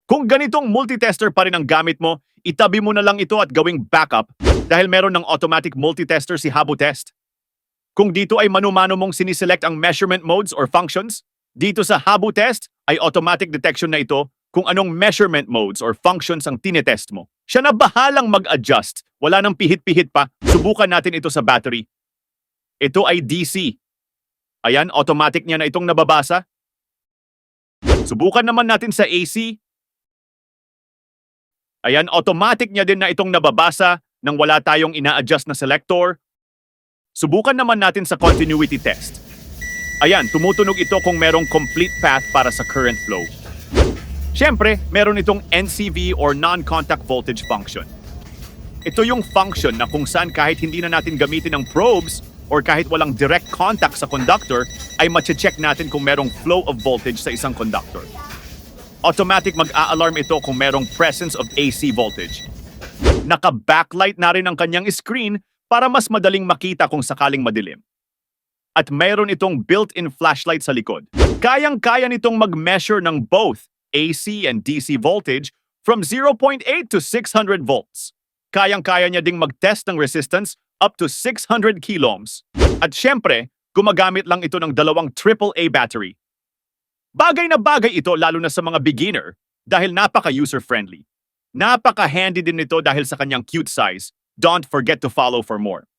Kung ganitong multitester pa rin ang gamit mo, itabi mo na lang ito at gawing backup dahil meron ng automatic multitester si Habotest. Kung dito ay mano-mano mong siniselect ang measurement modes or functions, dito sa Habotest ay automatic detection na ito kung anong measurement modes or functions ang tinetest mo. Siya na bahalang mag-adjust. Wala nang pihit-pihit pa. Subukan natin ito sa battery. Ito ay DC. Ayan, automatic niya na itong nababasa. Subukan naman natin sa AC. Ayan, automatic niya din na itong nababasa nang wala tayong ina-adjust na selector. Subukan naman natin sa continuity test. Ayan, tumutunog ito kung merong complete path para sa current flow. Siyempre, meron itong NCV or non-contact voltage function. Ito yung function na kung saan kahit hindi na natin gamitin ang probes or kahit walang direct contact sa conductor, ay mache-check natin kung merong flow of voltage sa isang conductor. Automatic mag-a-alarm ito kung merong presence of AC voltage. Naka-backlight na rin ang kanyang screen para mas madaling makita kung sakaling madilim. At mayroon itong built-in flashlight sa likod. Kayang-kaya nitong mag-measure ng both AC and DC voltage from 0.8 to 600 volts. Kayang-kaya niya ding mag-test ng resistance up to 600 kiloohms. At syempre, gumagamit lang ito ng dalawang AAA battery. Bagay na bagay ito lalo na sa mga beginner dahil napaka-user-friendly. Napaka-handy din nito dahil sa kanyang cute size. Don't forget to follow for more.